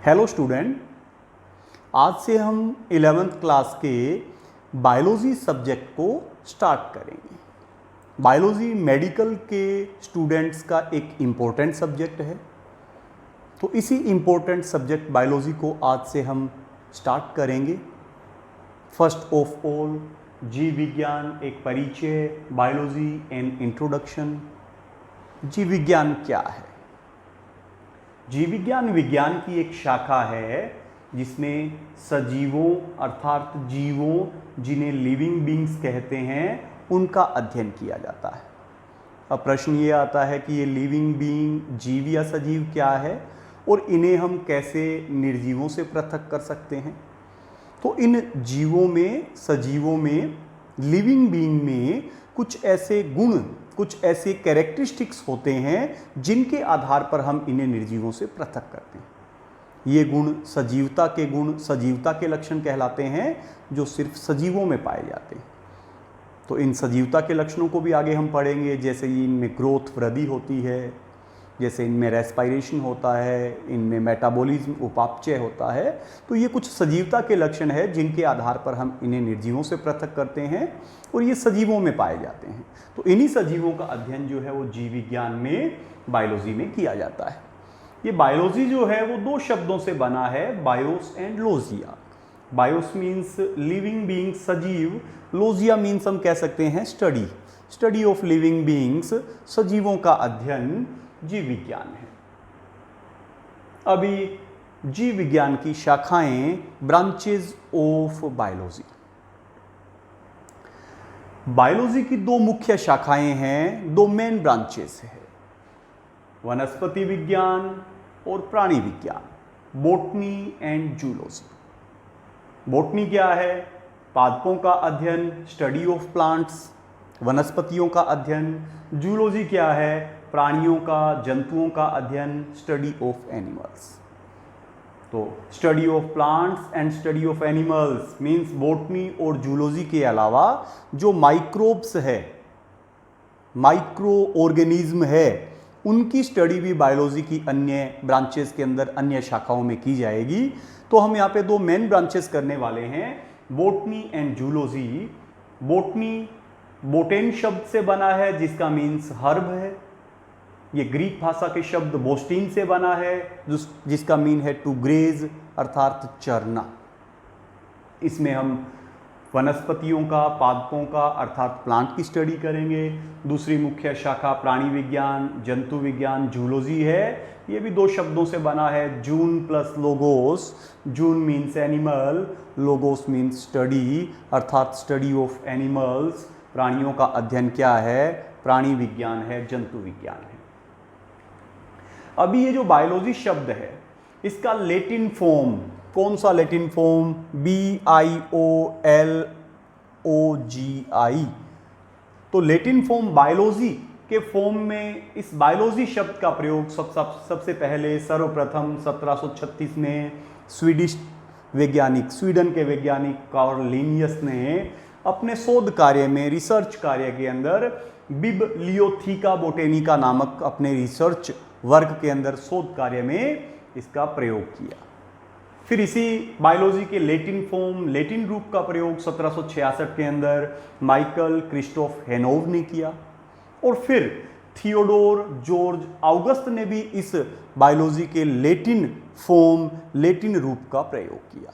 Hello student, आज से हम 11th क्लास के बायोलॉजी सब्जेक्ट को स्टार्ट करेंगे। बायोलॉजी मेडिकल के स्टूडेंट्स का एक इम्पोर्टेंट सब्जेक्ट है, तो इसी इम्पोर्टेंट सब्जेक्ट बायोलॉजी को आज से हम स्टार्ट करेंगे। फर्स्ट ऑफ ऑल, जीव विज्ञान एक परिचय, बायोलॉजी एंड इंट्रोडक्शन। जीव विज्ञान क्या है? जीव विज्ञान विज्ञान की एक शाखा है जिसमें सजीवों अर्थात जीवों जिन्हें लिविंग बींग्स कहते हैं उनका अध्ययन किया जाता है। अब प्रश्न ये आता है कि ये लिविंग बींग जीव या सजीव क्या है और इन्हें हम कैसे निर्जीवों से पृथक कर सकते हैं। तो इन जीवों में, सजीवों में, लिविंग बींग में कुछ ऐसे गुण, कुछ ऐसे कैरेक्टरिस्टिक्स होते हैं जिनके आधार पर हम इन्हें निर्जीवों से पृथक करते हैं। ये गुण सजीवता के गुण, सजीवता के लक्षण कहलाते हैं जो सिर्फ सजीवों में पाए जाते हैं। तो इन सजीवता के लक्षणों को भी आगे हम पढ़ेंगे, जैसे इनमें ग्रोथ, वृद्धि होती है, जैसे इनमें रेस्पायरेशन होता है, इनमें मेटाबॉलिज्म, उपापचय होता है। तो ये कुछ सजीवता के लक्षण है जिनके आधार पर हम इन्हें निर्जीवों से पृथक करते हैं और ये सजीवों में पाए जाते हैं। तो इन्हीं सजीवों का अध्ययन जो है वो जीव विज्ञान में, बायोलॉजी में किया जाता है। ये बायोलॉजी जो है वो दो शब्दों से बना है, bios and logia. Bios means living being, सजीव। लोजिया मीन्स हम कह सकते हैं study, study of living beings, सजीवों का अध्ययन जीव विज्ञान है। अभी जीव विज्ञान की शाखाएं, ब्रांचेज ऑफ बायोलॉजी। बायोलॉजी की दो मुख्य शाखाएं हैं, दो मेन ब्रांचेस हैं, वनस्पति विज्ञान और प्राणी विज्ञान, बॉटनी एंड जूलॉजी। बॉटनी क्या है? पादपों का अध्ययन, स्टडी ऑफ प्लांट्स, वनस्पतियों का अध्ययन। जूलॉजी क्या है? प्राणियों का, जंतुओं का अध्ययन, स्टडी ऑफ एनिमल्स। तो study of plants and study of animals means botany और जूलॉजी के अलावा जो माइक्रोब्स है, माइक्रो ऑर्गेनिज्म है, उनकी स्टडी भी बायोलॉजी की अन्य ब्रांचेस के अंदर, अन्य शाखाओं में की जाएगी। तो हम यहाँ पे दो मेन ब्रांचेस करने वाले हैं, बॉटनी एंड जूलॉजी। बॉटनी बोटेन शब्द से बना है जिसका मीन्स हर्ब है। ये ग्रीक भाषा के शब्द बोस्टीन से बना है जिसका मीन है टू ग्रेज अर्थात चरना। इसमें हम वनस्पतियों का, पादपों का अर्थात प्लांट की स्टडी करेंगे। दूसरी मुख्य शाखा प्राणी विज्ञान, जंतु विज्ञान, जूलॉजी है। ये भी दो शब्दों से बना है, zoon plus logos. Zoon means animal, logos means study अर्थात स्टडी ऑफ एनिमल्स। प्राणियों का अध्ययन क्या है? प्राणी विज्ञान है, जंतु विज्ञान है। अभी ये जो बायोलॉजी शब्द है इसका लैटिन फॉर्म, कौन सा लैटिन फॉर्म? BIOLOGI। तो लैटिन फॉर्म बायोलॉजी के फॉर्म में इस बायोलॉजी शब्द का प्रयोग सबसे पहले सर्वप्रथम 1736 में स्वीडिश वैज्ञानिक, स्वीडन के वैज्ञानिक कार्ल लिनियस ने अपने शोध कार्य में, रिसर्च कार्य के अंदर बिब्लियोथिका बोटेनिका नामक अपने रिसर्च वर्क के अंदर, शोध कार्य में इसका प्रयोग किया। फिर इसी बायोलॉजी के लैटिन फॉर्म, लैटिन रूप का प्रयोग 1766 के अंदर माइकल क्रिस्टोफ हेनोव ने किया और फिर थियोडोर जॉर्ज ऑगस्ट ने भी इस बायोलॉजी के लैटिन फॉर्म, लैटिन रूप का प्रयोग किया।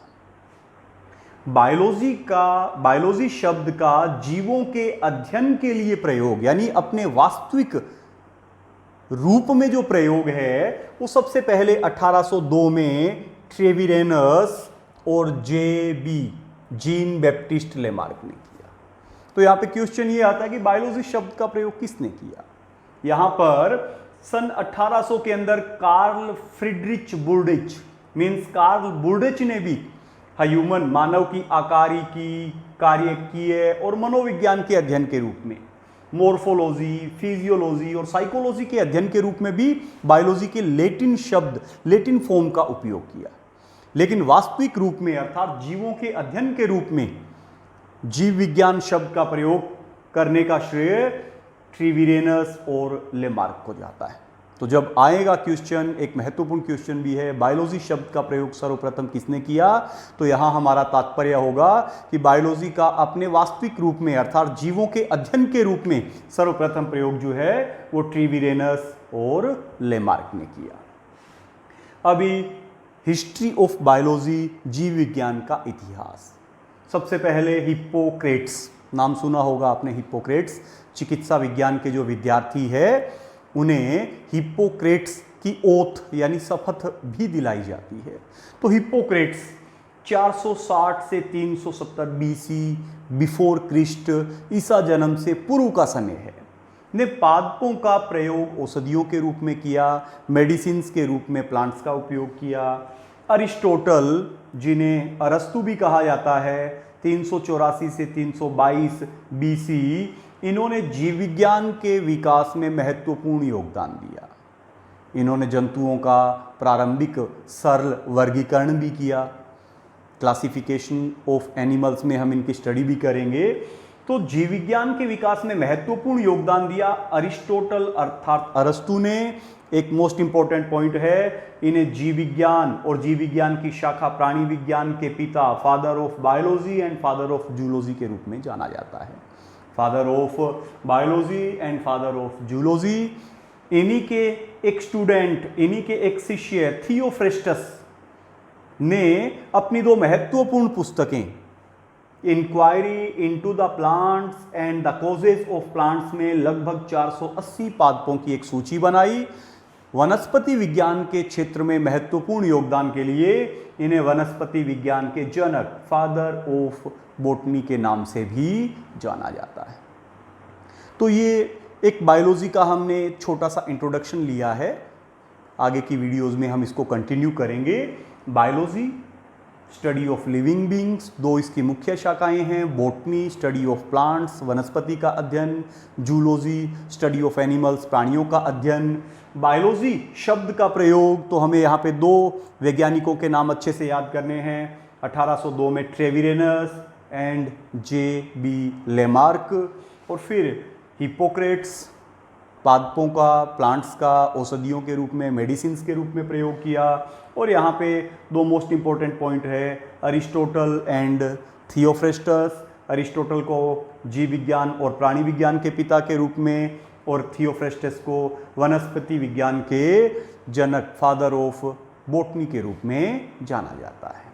बायोलॉजी शब्द का जीवों के अध्ययन के लिए प्रयोग, यानी अपने वास्तविक रूप में जो प्रयोग है वो सबसे पहले 1802 में ट्रेविरेनस और जीन बैप्टिस्ट लेमार्क ने किया। तो यहाँ पे क्वेश्चन ये आता है कि बायोलॉजी शब्द का प्रयोग किसने किया? यहाँ पर सन 1800 के अंदर कार्ल फ्रिडरिच बुर्डिच मीन्स कार्ल बुर्डिच ने भी ह्यूमन, मानव की आकारिकी, कार्यकीय और मनोविज्ञान के अध्ययन के रूप में, मॉर्फोलॉजी, फिजियोलॉजी और साइकोलॉजी के अध्ययन के रूप में भी बायोलॉजी के लैटिन शब्द, लैटिन फॉर्म का उपयोग किया। लेकिन वास्तविक रूप में अर्थात जीवों के अध्ययन के रूप में जीव विज्ञान शब्द का प्रयोग करने का श्रेय ट्रिविरेनस और लेमार्क को जाता है। तो जब आएगा क्वेश्चन, एक महत्वपूर्ण क्वेश्चन भी है, बायोलॉजी शब्द का प्रयोग सर्वप्रथम किसने किया, तो यहाँ हमारा तात्पर्य होगा कि बायोलॉजी का अपने वास्तविक रूप में अर्थात जीवों के अध्ययन के रूप में सर्वप्रथम प्रयोग जो है वो ट्रीवीरेनस और लेमार्क ने किया। अभी हिस्ट्री ऑफ बायोलॉजी, जीव विज्ञान का इतिहास। सबसे पहले हिप्पोक्रेट्स, नाम सुना होगा आपने हिप्पोक्रेट्स, चिकित्सा विज्ञान के जो विद्यार्थी है उन्हें हिप्पोक्रेट्स की ओथ यानी शपथ भी दिलाई जाती है। तो हिप्पोक्रेट्स 460 से 370 बीसी बिफोर क्रिस्ट, ईसा जन्म से पूर्व का समय है, ने पादपों का प्रयोग औषधियों के रूप में किया, मेडिसिन्स के रूप में प्लांट्स का उपयोग किया। अरिस्टोटल, जिन्हें अरस्तु भी कहा जाता है, 384 से 322 बीसी, इन्होंने जीव विज्ञान के विकास में महत्वपूर्ण योगदान दिया। इन्होंने जंतुओं का प्रारंभिक सरल वर्गीकरण भी किया, क्लासिफिकेशन ऑफ एनिमल्स में हम इनकी स्टडी भी करेंगे। तो जीव विज्ञान के विकास में महत्वपूर्ण योगदान दिया अरिस्टोटल अर्थात अरस्तु ने। एक मोस्ट इंपॉर्टेंट पॉइंट है, इन्हें जीव विज्ञान और जीव विज्ञान की शाखा प्राणी विज्ञान के पिता, father of biology and father of zoology के रूप में जाना जाता है। Father of biology and father of zoology. इन्हीं के एक स्टूडेंट, इन्हीं के एक शिष्य थियोफ्रेस्टस ने अपनी दो महत्वपूर्ण पुस्तकें, inquiry into the plants and the causes of plants में लगभग 480 पादपों की एक सूची बनाई। वनस्पति विज्ञान के क्षेत्र में महत्वपूर्ण योगदान के लिए इन्हें वनस्पति विज्ञान के जनक, फादर ऑफ बॉटनी के नाम से भी जाना जाता है। तो ये एक बायोलॉजी का हमने छोटा सा इंट्रोडक्शन लिया है, आगे की वीडियोस में हम इसको कंटिन्यू करेंगे। Biology study of living beings, दो इसकी मुख्य शाखाएं हैं, बॉटनी स्टडी ऑफ प्लांट्स वनस्पति का अध्ययन, जूलॉजी स्टडी ऑफ एनिमल्स प्राणियों का अध्ययन। बायोलॉजी शब्द का प्रयोग, तो हमें यहाँ पे दो वैज्ञानिकों के नाम अच्छे से याद करने हैं। 1802 में ट्रेविरेनस एंड जे.बी. लेमार्क, और फिर हिप्पोक्रेट्स, पादपों का, प्लांट्स का औषधियों के रूप में, मेडिसिन्स के रूप में प्रयोग किया। और यहाँ पे दो मोस्ट इंपॉर्टेंट पॉइंट है, अरिस्टोटल एंड थियोफ्रेस्टस। अरिस्टोटल को जीव विज्ञान और प्राणी विज्ञान के पिता के रूप में, और थियोफ्रेस्टस को वनस्पति विज्ञान के जनक, फादर ऑफ बॉटनी के रूप में जाना जाता है।